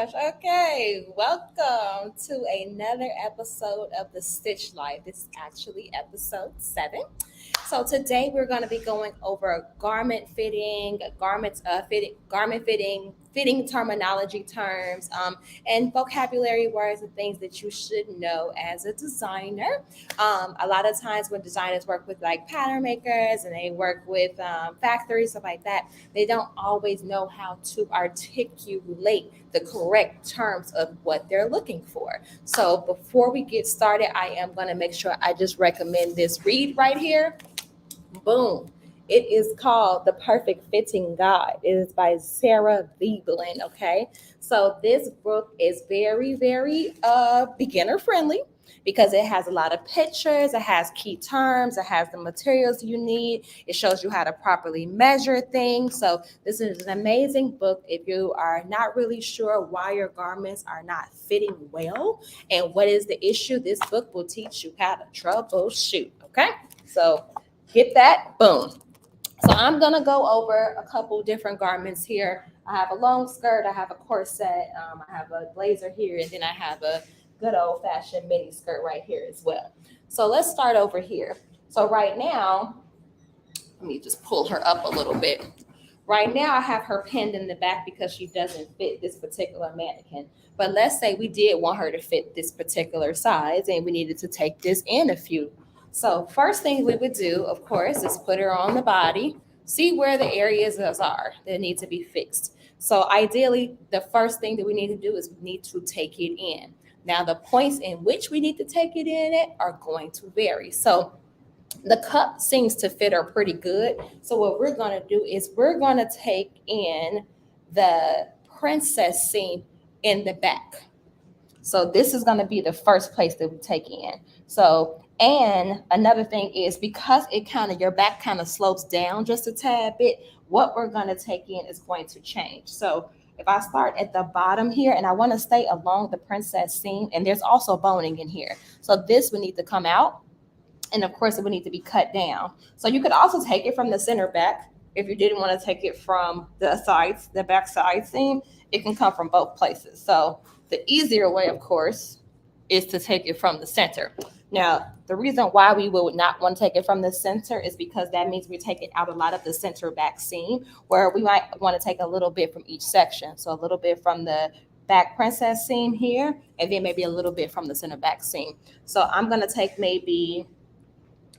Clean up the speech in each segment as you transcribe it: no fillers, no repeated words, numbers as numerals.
gosh. Okay. Welcome to another episode of The Stitch Life. This is actually episode 7. So today we're going to be going over garment fitting, garment fitting terminology terms, and vocabulary words and things that you should know as a designer. A lot of times when designers work with like pattern makers and they work with factories, stuff like that, they don't always know how to articulate the correct terms of what they're looking for. So before we get started, I am going to make sure I just recommend this read right here. Boom. It is called The Perfect Fitting Guide. It is by Sarah Veblen. Okay. So this book is very beginner friendly because it has a lot of pictures, it has key terms, it has the materials you need, it shows you how to properly measure things. So this is an amazing book if you are not really sure why your garments are not fitting well and what is the issue. This book will teach you how to troubleshoot. Okay. So get that? Boom. So I'm going to go over a couple different garments here. I have a long skirt, I have a corset, I have a blazer here, and then I have a good old fashioned mini skirt right here as well. So let's start over here. So right now, let me just pull her up a little bit. Right now, I have her pinned in the back because she doesn't fit this particular mannequin. But let's say we did want her to fit this particular size and we needed to take this in a few. So first thing we would do, of course, is put her on the body, see where the areas are that need to be fixed. So ideally, the first thing that we need to do is we need to take it in. Now, the points in which we need to take it in at are going to vary. So the cup seems to fit her pretty good. So what we're going to do is we're going to take in the princess seam in the back. So this is going to be the first place that we take in. So, and another thing is because it kind of, your back kind of slopes down just a tad bit, what we're going to take in is going to change. So if I start at the bottom here and I want to stay along the princess seam, and there's also boning in here. So this would need to come out. And of course, it would need to be cut down. So you could also take it from the center back. If you didn't want to take it from the sides, the back side seam, it can come from both places. So the easier way, of course, is to take it from the center. Now, the reason why we would not want to take it from the center is because that means we're taking out a lot of the center back seam, where we might want to take a little bit from each section. So a little bit from the back princess seam here, and then maybe a little bit from the center back seam. So I'm going to take maybe,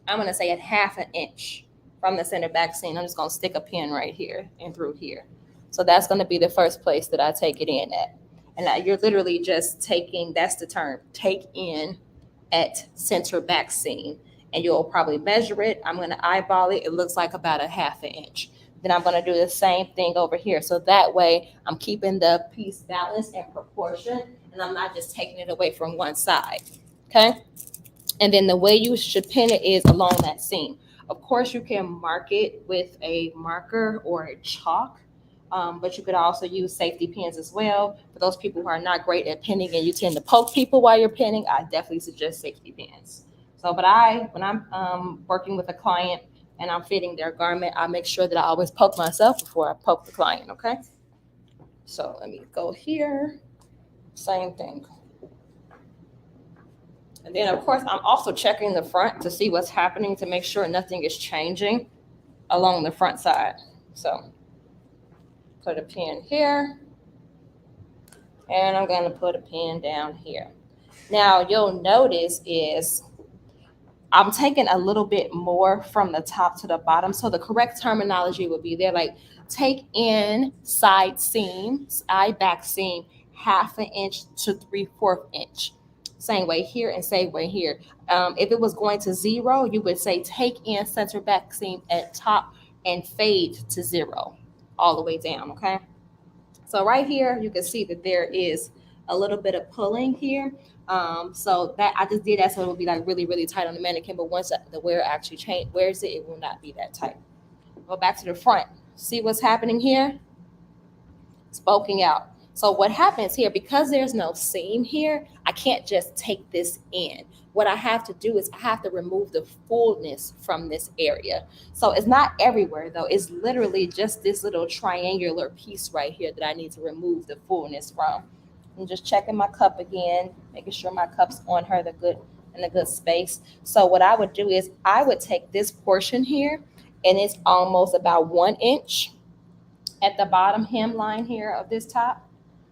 I'm going to say, at half an inch from the center back seam. I'm just going to stick a pin right here and through here. So that's going to be the first place that I take it in at. And now you're literally just taking, that's the term, take in at center back seam. And you'll probably measure it. I'm going to eyeball it. It looks like about a half an inch. Then I'm going to do the same thing over here. So that way I'm keeping the piece balanced and proportion, and I'm not just taking it away from one side. Okay. And then the way you should pin it is along that seam. Of course, you can mark it with a marker or a chalk, but you could also use safety pins as well. For those people who are not great at pinning and you tend to poke people while you're pinning, I definitely suggest safety pins. So, but when I'm working with a client and I'm fitting their garment, I make sure that I always poke myself before I poke the client, okay? So let me go here, same thing. And then, of course, I'm also checking the front to see what's happening to make sure nothing is changing along the front side. So put a pin here, and I'm going to put a pin down here. Now, you'll notice is I'm taking a little bit more from the top to the bottom. So the correct terminology would be there, like take in side seam, side back seam, half an inch to 3/4 inch. Same way here and same way here. If it was going to 0, you would say take in center back seam at top and fade to 0 all the way down, okay? So right here, you can see that there is a little bit of pulling here. So that I just did that so it will be like really tight on the mannequin, but once the wearer actually wears it, it will not be that tight. Go back to the front. See what's happening here? It's bulking out. So what happens here, because there's no seam here, I can't just take this in. What I have to do is I have to remove the fullness from this area. So it's not everywhere though. It's literally just this little triangular piece right here that I need to remove the fullness from. I'm just checking my cup again, making sure my cup's on her in a good space. So what I would do is I would take this portion here, and it's almost about 1 inch at the bottom hemline here of this top,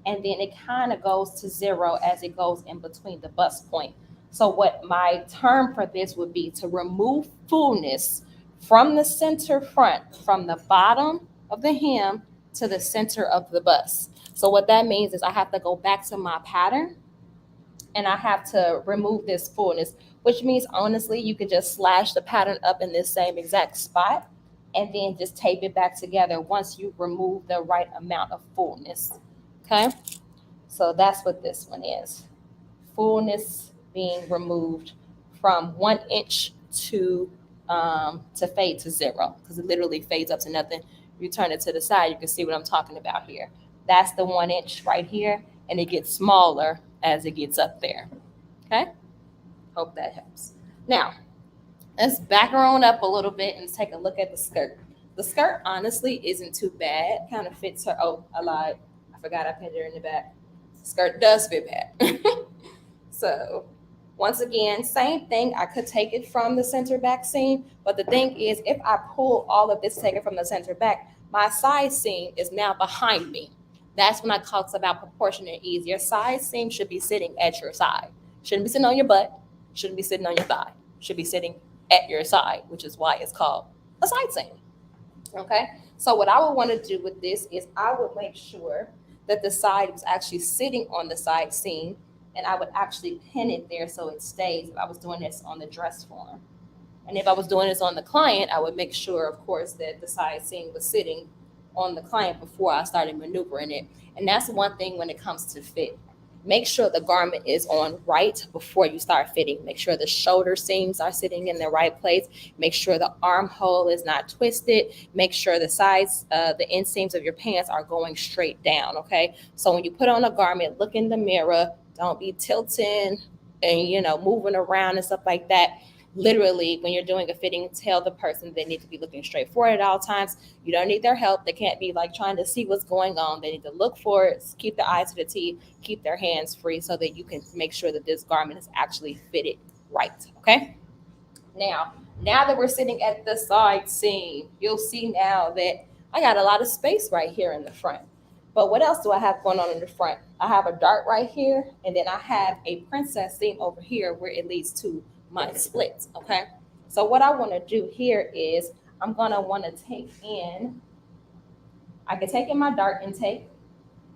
and then it kind of goes to zero as it goes in between the bust point. So what my term for this would be to remove fullness from the center front, from the bottom of the hem to the center of the bust. So what that means is I have to go back to my pattern and I have to remove this fullness, which means honestly, you could just slash the pattern up in this same exact spot and then just tape it back together once you remove the right amount of fullness. Okay, so that's what this one is. Fullness being removed from 1 inch to fade to zero, because it literally fades up to nothing. You turn it to the side, you can see what I'm talking about here. That's the 1 inch right here, and it gets smaller as it gets up there. Okay, hope that helps. Now let's back her on up a little bit and take a look at the skirt. The skirt honestly isn't too bad. Kind of fits her. Oh, I lied. I forgot I pinned her in the back. Skirt does fit back. So once again, same thing. I could take it from the center back seam, but the thing is, if I pull all of this, take it from the center back, my side seam is now behind me. That's when I talk about proportionate ease. Your side seam should be sitting at your side. Shouldn't be sitting on your butt. Shouldn't be sitting on your thigh. Should be sitting at your side, which is why it's called a side seam. Okay, so what I would want to do with this is I would make sure that the side was actually sitting on the side seam, and I would actually pin it there so it stays if I was doing this on the dress form. And if I was doing this on the client, I would make sure, of course, that the side seam was sitting on the client before I started maneuvering it. And that's one thing when it comes to fit. Make sure the garment is on right before you start fitting. Make sure the shoulder seams are sitting in the right place. Make sure the armhole is not twisted. Make sure the sides, the inseams of your pants are going straight down, okay? So when you put on a garment, look in the mirror. Don't be tilting and, moving around and stuff like that. Literally, when you're doing a fitting, tell the person they need to be looking straight forward at all times. You don't need their help. They can't be like trying to see what's going on. They need to look for it, keep their eyes to the T, keep their hands free so that you can make sure that this garment is actually fitted right. Okay. Now that we're sitting at the side seam, you'll see now that I got a lot of space right here in the front. But what else do I have going on in the front? I have a dart right here, and then I have a princess seam over here where it leads to my splits. Okay, so what I want to do here is I'm going to want to take in, I could take in my dart intake,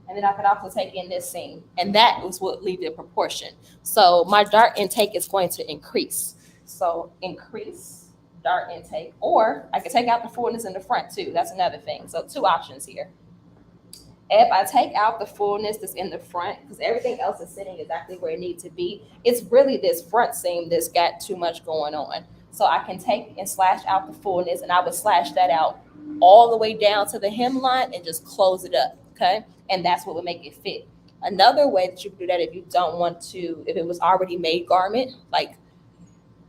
and then I could also take in this seam, and that is what leaves the proportion. So my dart intake is going to increase. So increase dart intake, or I could take out the fullness in the front too. That's another thing. So two options here. If I take out the fullness that's in the front, because everything else is sitting exactly where it needs to be, it's really this front seam that's got too much going on. So I can take and slash out the fullness, and I would slash that out all the way down to the hemline and just close it up, okay? And that's what would make it fit. Another way that you can do that if you don't want to, if it was already made garment, like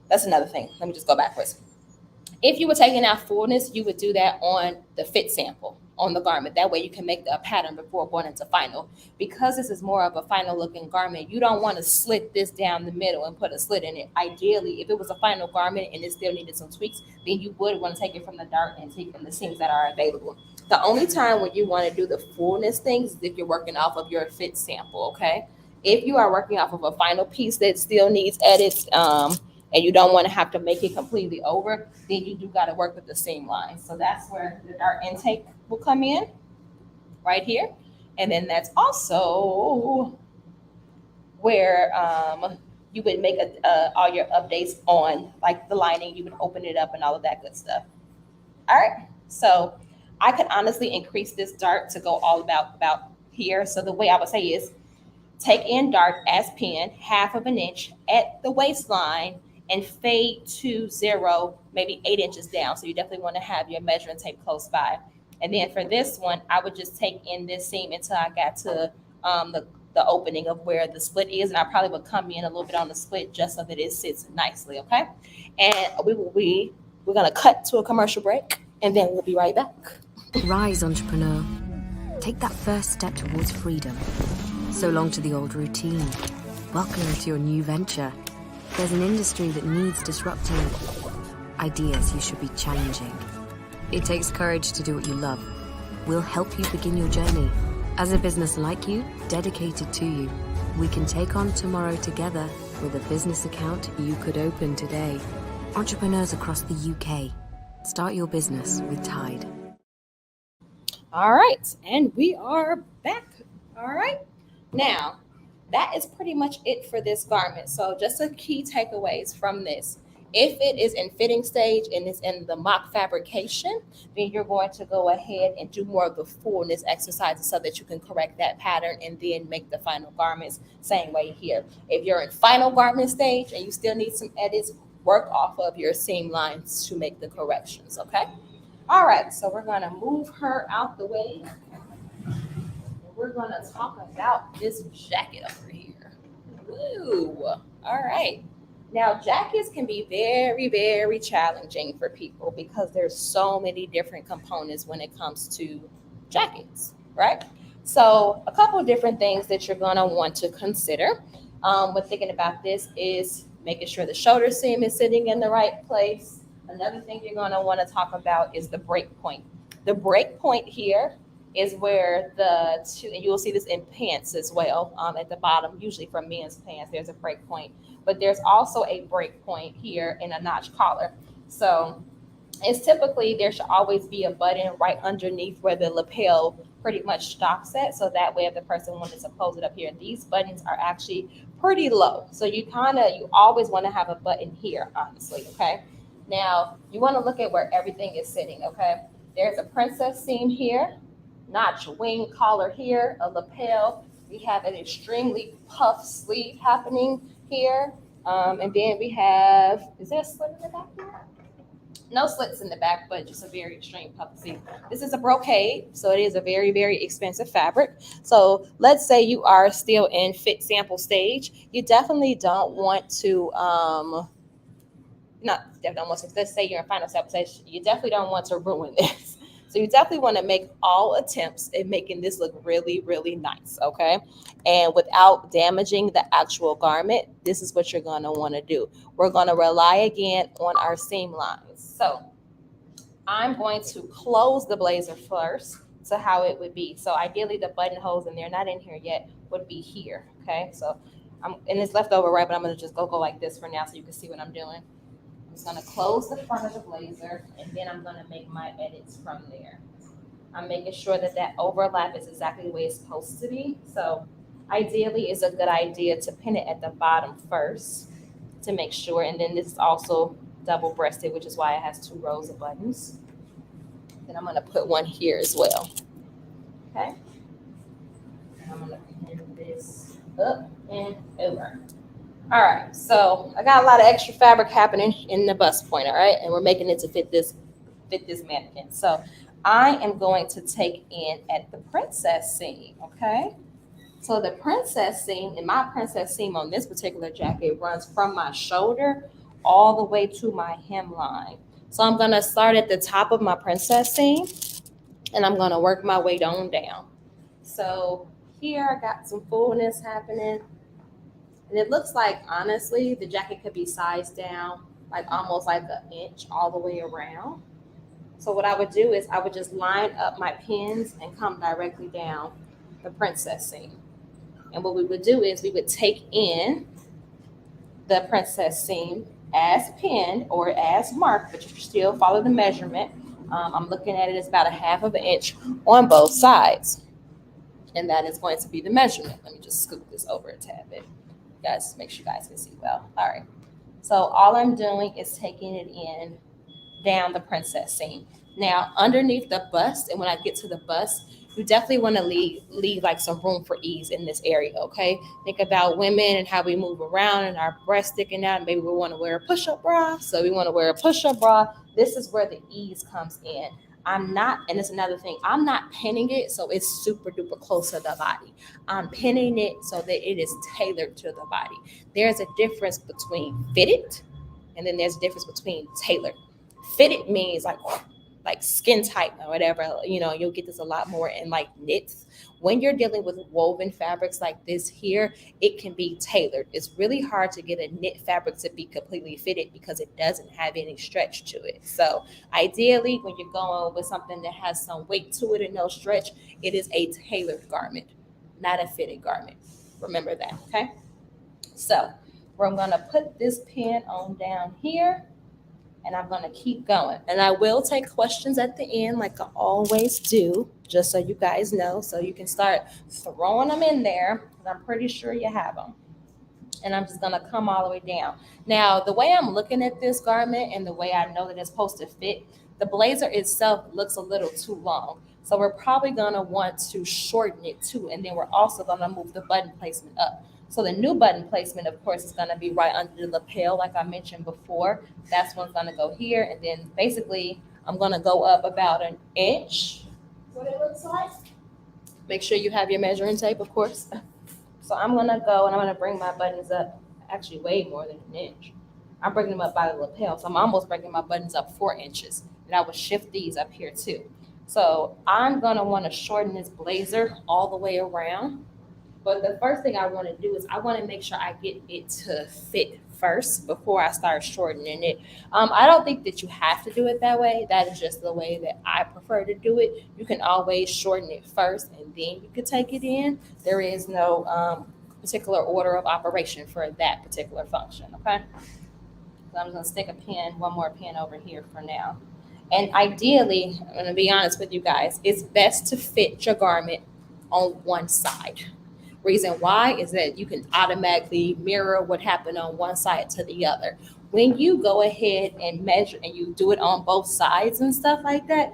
that's another thing. Let me just go backwards. If you were taking out fullness, you would do that on the fit sample on the garment. That way you can make a pattern before going into final. Because this is more of a final looking garment, you don't want to slit this down the middle and put a slit in it. Ideally, if it was a final garment and it still needed some tweaks, then you would want to take it from the dart and take from the seams that are available. The only time when you want to do the fullness things is if you're working off of your fit sample, okay? If you are working off of a final piece that still needs edits, and you don't want to have to make it completely over, then you do got to work with the seam line. So that's where the dart intake will come in right here. And then that's also where you would make all your updates on like the lining. You would open it up and all of that good stuff. All right. So I could honestly increase this dart to go all about here. So the way I would say is take in dart as pin, 1/2 inch at the waistline, and fade to zero, maybe 8 inches down. So you definitely want to have your measuring tape close by. And then for this one, I would just take in this seam until I got to the opening of where the split is. And I probably would come in a little bit on the split just so that it sits nicely, okay? And we're going to cut to a commercial break, and then we'll be right back. Rise, entrepreneur. Take that first step towards freedom. So long to the old routine. Welcome to your new venture. There's an industry that needs disrupting. Ideas you should be challenging. It takes courage to do what you love. We'll help you begin your journey. As a business like you, dedicated to you, we can take on tomorrow together with a business account you could open today. Entrepreneurs across the UK. Start your business with Tide. All right, and we are back. All right, now that is pretty much it for this garment. So, just the key takeaways from this. If it is in fitting stage and it's in the mock fabrication, then you're going to go ahead and do more of the fullness exercises so that you can correct that pattern and then make the final garments. Same way here. If you're in final garment stage and you still need some edits, work off of your seam lines to make the corrections, okay? All right, so we're gonna move her out the way. We're gonna talk about this jacket over here. Woo! All right. Now, jackets can be very, very challenging for people because there's so many different components when it comes to jackets, right? So, a couple of different things that you're gonna want to consider when thinking about this is making sure the shoulder seam is sitting in the right place. Another thing you're going to want to talk about is the break point. The break point here is where and you will see this in pants as well at the bottom, usually for men's pants, there's a break point, but there's also a break point here in a notch collar. So it's typically, there should always be a button right underneath where the lapel pretty much stops at. So that way, if the person wanted to pose it up here, these buttons are actually pretty low. So you always want to have a button here, honestly, okay? Now, you want to look at where everything is sitting, okay? There's a princess seam here, notch wing collar here, a lapel. We have an extremely puff sleeve happening here. And then we have, is there a slit in the back here? No slits in the back, but just a very extreme puff sleeve. This is a brocade, so it is a very, very expensive fabric. So let's say you are still in fit sample stage. You definitely don't want to, let's say you're in final sample stage, you definitely don't want to ruin this. So you definitely want to make all attempts at making this look really, really nice, okay? And without damaging the actual garment, this is what you're going to want to do. We're going to rely again on our seam lines. So I'm going to close the blazer first to how it would be. So ideally the buttonholes, and they're not in here yet, would be here, okay? So and it's left over right, but I'm going to just go like this for now so you can see what I'm doing. I'm just going to close the front of the blazer, and then I'm going to make my edits from there. I'm making sure that that overlap is exactly the way it's supposed to be. So ideally, it's a good idea to pin it at the bottom first to make sure. And then this is also double-breasted, which is why it has 2 rows of buttons. Then I'm going to put one here as well. Okay. And I'm going to pin this up and over. All right, so I got a lot of extra fabric happening in the bust point, all right? And we're making it to fit this mannequin. So I am going to take in at the princess seam, okay? So the princess seam, and my princess seam on this particular jacket runs from my shoulder all the way to my hemline. So I'm gonna start at the top of my princess seam, and I'm gonna work my way down. So here I got some fullness happening. And it looks like, honestly, the jacket could be sized down like almost like an inch all the way around. So what I would do is I would just line up my pins and come directly down the princess seam. And what we would do is we would take in the princess seam as pinned or as marked, but you still follow the measurement. I'm looking at it as about a 1/2 inch on both sides. And that is going to be the measurement. Let me just scoop this over a tad bit. Guys, make sure you guys can see well. All right. So all I'm doing is taking it in down the princess seam. Now, underneath the bust, and when I get to the bust, you definitely want to leave like some room for ease in this area, okay? Think about women and how we move around and our breasts sticking out. Maybe we want to wear a push-up bra, so we want to wear a push-up bra. This is where the ease comes in. And it's another thing, I'm not pinning it so it's super duper close to the body. I'm pinning it so that it is tailored to the body. There's a difference between fitted, and then there's a difference between tailored. Fitted means like like skin tight or whatever, you'll get this a lot more in like knits. When you're dealing with woven fabrics like this here, it can be tailored. It's really hard to get a knit fabric to be completely fitted because it doesn't have any stretch to it. So ideally, when you're going with something that has some weight to it and no stretch, it is a tailored garment, not a fitted garment. Remember that, okay? So I'm going to put this pin on down here, and I'm going to keep going. And I will take questions at the end like I always do, just so you guys know, so you can start throwing them in there, because I'm pretty sure you have them. And I'm just going to come all the way down. Now, the way I'm looking at this garment and the way I know that it's supposed to fit, the blazer itself looks a little too long. So we're probably going to want to shorten it too. And then we're also going to move the button placement up. So the new button placement, of course, is going to be right under the lapel, like I mentioned before. That's what's going to go here. And then basically, I'm going to go up about an inch. What it looks like. Make sure you have your measuring tape, of course. So I'm going to go and I'm going to bring my buttons up actually way more than an inch. I'm bringing them up by the lapel. So I'm almost bringing my buttons up 4 inches. And I will shift these up here too. So I'm going to want to shorten this blazer all the way around. But the first thing I want to do is I want to make sure I get it to fit first before I start shortening it. I don't think that you have to do it that way. That is just the way that I prefer to do it. You can always shorten it first and then you can take it in. There is no particular order of operation for that particular function, okay? So I'm just going to stick one more pin over here for now. And ideally, I'm going to be honest with you guys, it's best to fit your garment on one side. Reason why is that you can automatically mirror what happened on one side to the other. When you go ahead and measure and you do it on both sides and stuff like that,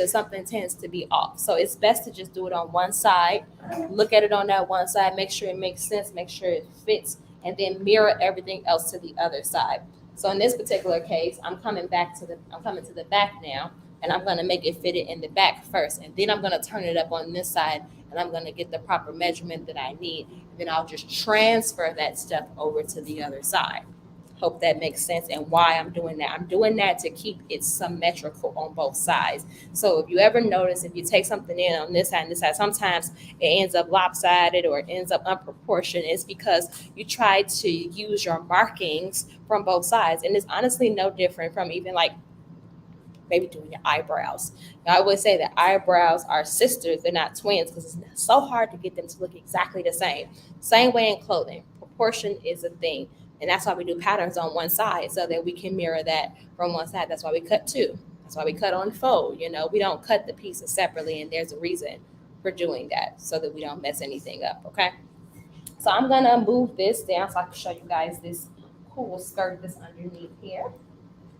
something tends to be off. So it's best to just do it on one side, look at it on that one side, make sure it makes sense, make sure it fits, and then mirror everything else to the other side. So in this particular case, I'm coming to the back now, and I'm going to make it fit it in the back first, and then I'm going to turn it up on this side, and I'm going to get the proper measurement that I need. Then I'll just transfer that stuff over to the other side. Hope that makes sense and why I'm doing that. I'm doing that to keep it symmetrical on both sides. So if you ever notice, if you take something in on this side and this side, sometimes it ends up lopsided or it ends up unproportioned. It's because you try to use your markings from both sides. And it's honestly no different from even like maybe doing your eyebrows. I would say that eyebrows are sisters. They're not twins because it's so hard to get them to look exactly the same. Same way in clothing. Proportion is a thing. And that's why we do patterns on one side so that we can mirror that from one side. That's why we cut two. That's why we cut on fold. We don't cut the pieces separately. And there's a reason for doing that so that we don't mess anything up. Okay. So I'm going to move this down so I can show you guys this cool skirt that's underneath here.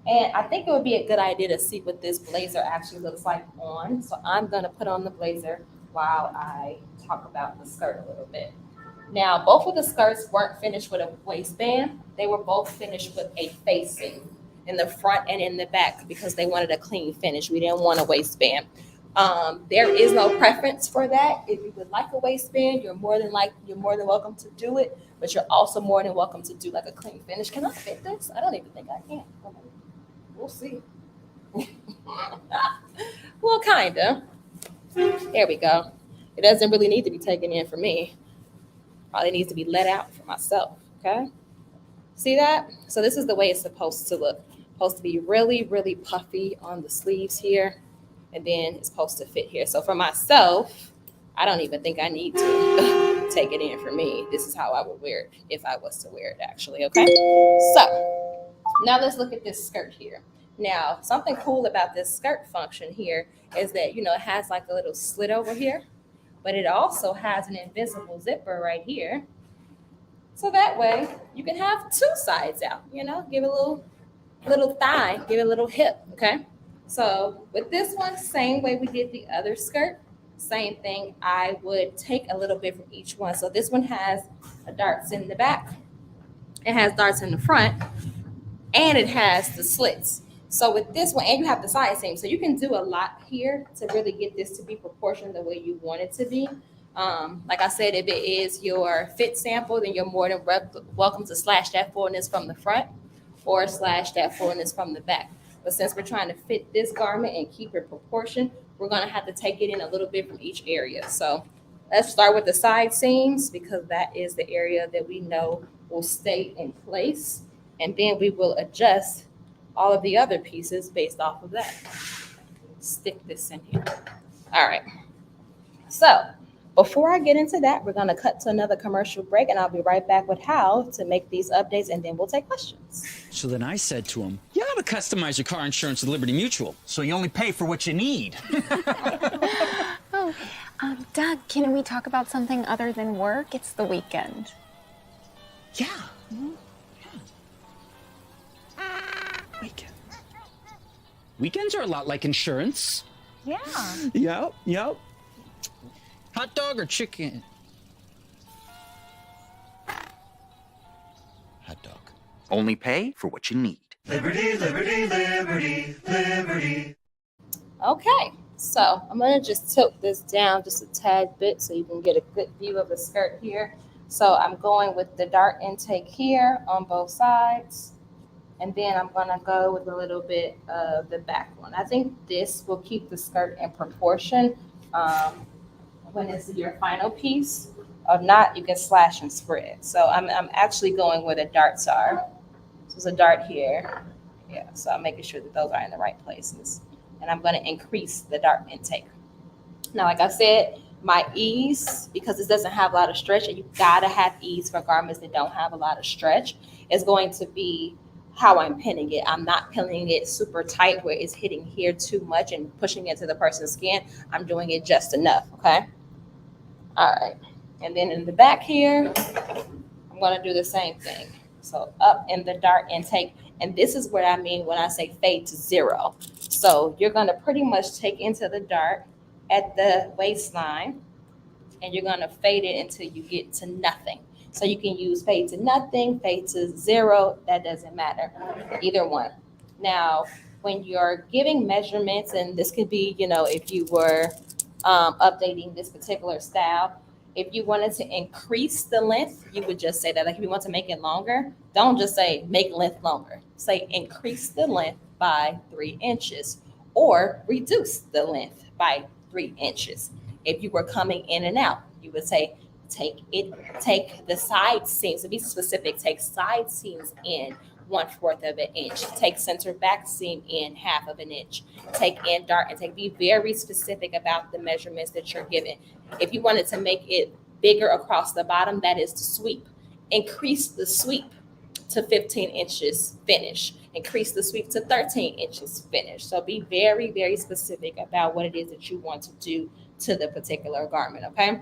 And I think it would be a good idea to see what this blazer actually looks like on. So I'm going to put on the blazer while I talk about the skirt a little bit. Now, both of the skirts weren't finished with a waistband. They were both finished with a facing in the front and in the back because they wanted a clean finish. We didn't want a waistband. There is no preference for that. If you would like a waistband, you're more than welcome to do it, but you're also more than welcome to do like a clean finish. Can I fit this? I don't even think I can. We'll see. Well, kind of. There we go. It doesn't really need to be taken in for me. Probably needs to be let out for myself, okay? See that? So this is the way it's supposed to look. Supposed to be really, really puffy on the sleeves here, and then it's supposed to fit here. So for myself, I don't even think I need to take it in for me. This is how I would wear it if I was to wear it, actually, okay? So now let's look at this skirt here. Now, something cool about this skirt function here is that, it has like a little slit over here. But it also has an invisible zipper right here. So that way you can have two sides out, give it a little thigh, give it a little hip, okay? So with this one, same way we did the other skirt, same thing. I would take a little bit from each one. So this one has darts in the back, it has darts in the front, and it has the slits. So with this one, and you have the side seam, so you can do a lot here to really get this to be proportioned the way you want it to be. Like I said, if it is your fit sample, then you're more than welcome to slash that fullness from the front or slash that fullness from the back. But since we're trying to fit this garment and keep it proportion, we're going to have to take it in a little bit from each area. So let's start with the side seams because that is the area that we know will stay in place. And then we will adjust all of the other pieces based off of that. Stick this in here. All right. So before I get into that, we're going to cut to another commercial break, and I'll be right back with how to make these updates, and then we'll take questions. So then I said to him, you ought to customize your car insurance with Liberty Mutual, so you only pay for what you need. Dad, can we talk about something other than work? It's the weekend. Yeah. Weekends. Weekends are a lot like insurance. Yeah. Yep. Hot dog or chicken? Hot dog. Only pay for what you need. Liberty, liberty, liberty, liberty. Okay, so I'm going to just tilt this down just a tad bit so you can get a good view of the skirt here. So I'm going with the dart intake here on both sides. And then I'm going to go with a little bit of the back one. I think this will keep the skirt in proportion when it's your final piece. If not, you can slash and spread. So I'm actually going where the darts are. So there's a dart here. Yeah, so I'm making sure that those are in the right places. And I'm going to increase the dart intake. Now, like I said, my ease, because this doesn't have a lot of stretch, and you gotta have ease for garments that don't have a lot of stretch, is going to be how I'm pinning it. I'm not pinning it super tight where it's hitting here too much and pushing into the person's skin. I'm doing it just enough, okay? All right. And then in the back here, I'm going to do the same thing. So up in the dart intake. And this is what I mean when I say fade to zero. So you're going to pretty much take into the dart at the waistline, and you're going to fade it until you get to nothing. So you can use fade to nothing, fade to zero. That doesn't matter. Either one. Now, when you're giving measurements, and this could be, if you were updating this particular style, if you wanted to increase the length, you would just say that. Like if you want to make it longer, don't just say make length longer. Say increase the length by 3 inches or reduce the length by 3 inches. If you were coming in and out, you would say take the side seams, to be specific, take side seams in 1/4 of an inch, take center back seam in 1/2 of an inch, take in dart and take. Be very specific about the measurements that you're given. If you wanted to make it bigger across the bottom, that is the sweep. Increase the sweep to 15 inches finish. Increase the sweep to 13 inches finish. So be very, very specific about what it is that you want to do to the particular garment, okay?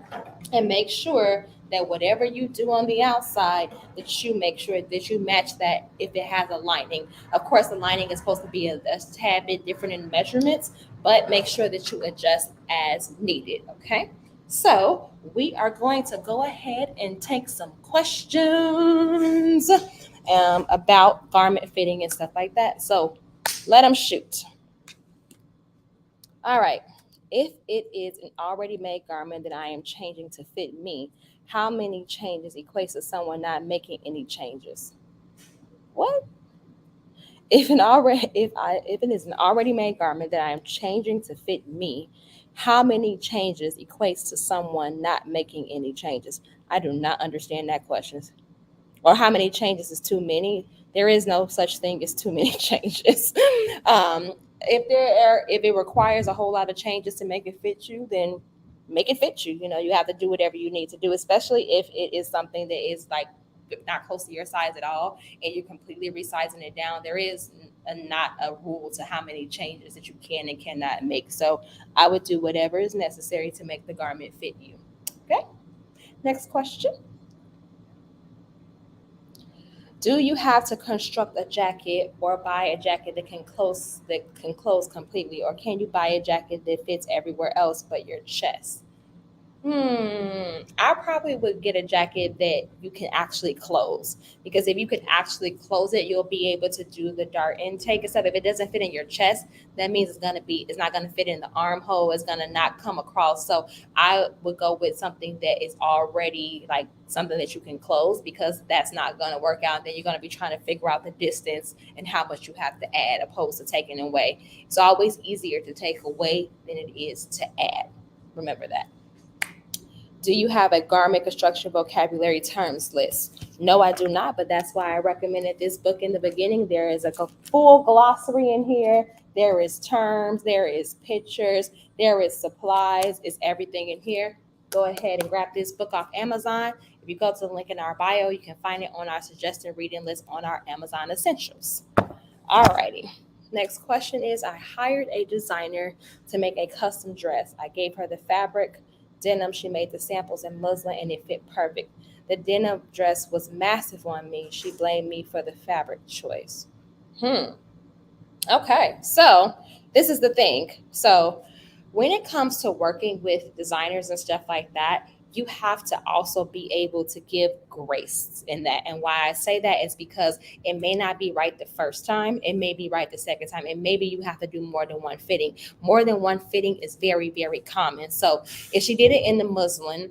And make sure that whatever you do on the outside, that you make sure that you match that if it has a lining. Of course, the lining is supposed to be a tad bit different in measurements, but make sure that you adjust as needed, okay? So we are going to go ahead and take some questions about garment fitting and stuff like that. So let them shoot. All right. If it is an already made garment that I am changing to fit me, how many changes equates to someone not making any changes? What? If it is an already made garment that I am changing to fit me, how many changes equates to someone not making any changes? I do not understand that question. Or how many changes is too many? There is no such thing as too many changes. If it requires a whole lot of changes to make it fit you, then make it fit you. You have to do whatever you need to do, especially if it is something that is like not close to your size at all and you're completely resizing it down. There is not a rule to how many changes that you can and cannot make. So I would do whatever is necessary to make the garment fit you. Okay. Next question. Do you have to construct a jacket or buy a jacket that can close completely, or can you buy a jacket that fits everywhere else but your chest? I probably would get a jacket that you can actually close, because if you can actually close it, you'll be able to do the dart intake and stuff. If it doesn't fit in your chest, that means it's not gonna fit in the armhole. It's gonna not come across. So I would go with something that is already like something that you can close, because that's not gonna work out. Then you're gonna be trying to figure out the distance and how much you have to add, opposed to taking away. It's always easier to take away than it is to add. Remember that. Do you have a garment construction vocabulary terms list? No, I do not, but that's why I recommended this book in the beginning. There is a full glossary in here. There is terms, there is pictures, there is supplies, it's everything in here. Go ahead and grab this book off Amazon. If you go to the link in our bio, you can find it on our suggested reading list on our Amazon Essentials. Alrighty. Next question is, I hired a designer to make a custom dress. I gave her the fabric, denim. She made the samples in muslin and it fit perfect. The denim dress was massive on me. She blamed me for the fabric choice. Okay, so this is the thing. So when it comes to working with designers and stuff like that, you have to also be able to give grace in that. And why I say that is because it may not be right the first time. It may be right the second time. And maybe you have to do more than one fitting. More than one fitting is very, very common. So if she did it in the muslin,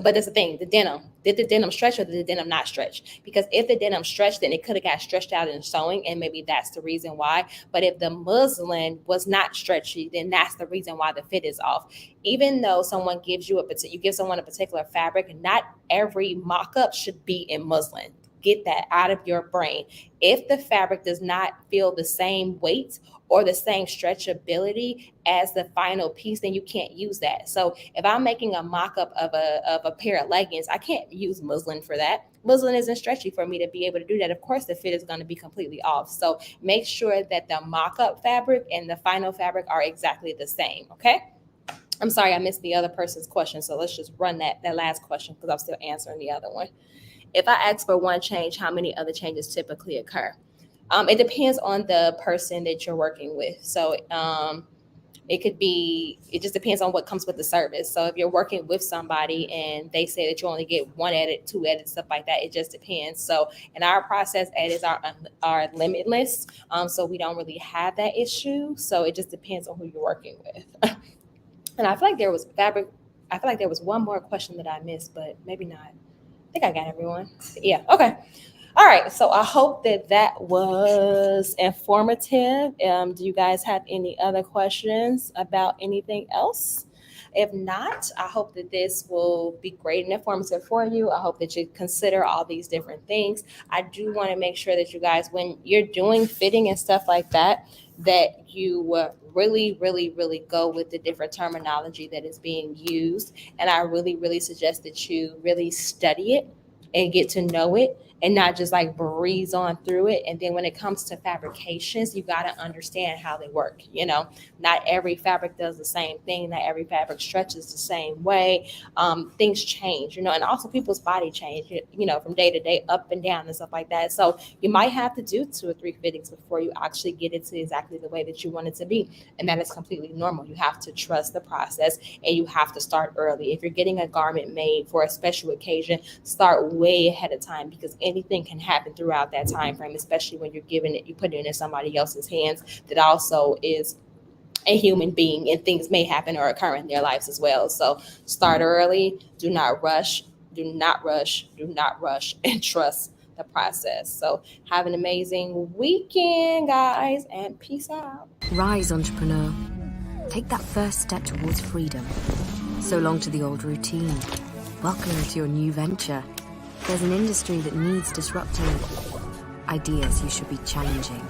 but that's the thing, the denim. Did the denim stretch or did the denim not stretch? Because if the denim stretched, then it could have got stretched out in sewing, and maybe that's the reason why. But if the muslin was not stretchy, then that's the reason why the fit is off. Even though someone gives you you give someone a particular fabric, not every mock-up should be in muslin. Get that out of your brain. If the fabric does not feel the same weight or the same stretchability as the final piece, then you can't use that. So if I'm making a mock-up of a pair of leggings, I can't use muslin for that. Muslin isn't stretchy for me to be able to do that. Of course, the fit is going to be completely off. So make sure that the mock-up fabric and the final fabric are exactly the same, okay? I'm sorry, I missed the other person's question. So let's just run that last question, because I'm still answering the other one. If I ask for one change, how many other changes typically occur? It depends on the person that you're working with. So it just depends on what comes with the service. So if you're working with somebody and they say that you only get one edit, two edits, stuff like that, it just depends. So in our process, edits are limitless. So we don't really have that issue. So it just depends on who you're working with. And I feel like there was one more question that I missed, but maybe not. I think I got everyone. Yeah. Okay. All right. So I hope that was informative. Do you guys have any other questions about anything else? If not, I hope that this will be great and informative for you. I hope that you consider all these different things. I do want to make sure that you guys, when you're doing fitting and stuff like that, that you really, really, really go with the different terminology that is being used. And I really, really suggest that you really study it and get to know it, and not just like breeze on through it. And then when it comes to fabrications, you got to understand how they work. You know, not every fabric does the same thing. Not every fabric stretches the same way. Things change, you know, and also people's body change, you know, from day to day, up and down and stuff like that. So you might have to do 2 or 3 fittings before you actually get it to exactly the way that you want it to be. And that is completely normal. You have to trust the process, and you have to start early. If you're getting a garment made for a special occasion, start way ahead of time, because anything can happen throughout that time frame, especially when you put it in somebody else's hands that also is a human being, and things may happen or occur in their lives as well. So start early, do not rush, and trust the process. So have an amazing weekend, guys, and peace out. Rise, entrepreneur. Take that first step towards freedom. So long to the old routine. Welcome to your new venture. There's an industry that needs disrupting. Ideas you should be challenging.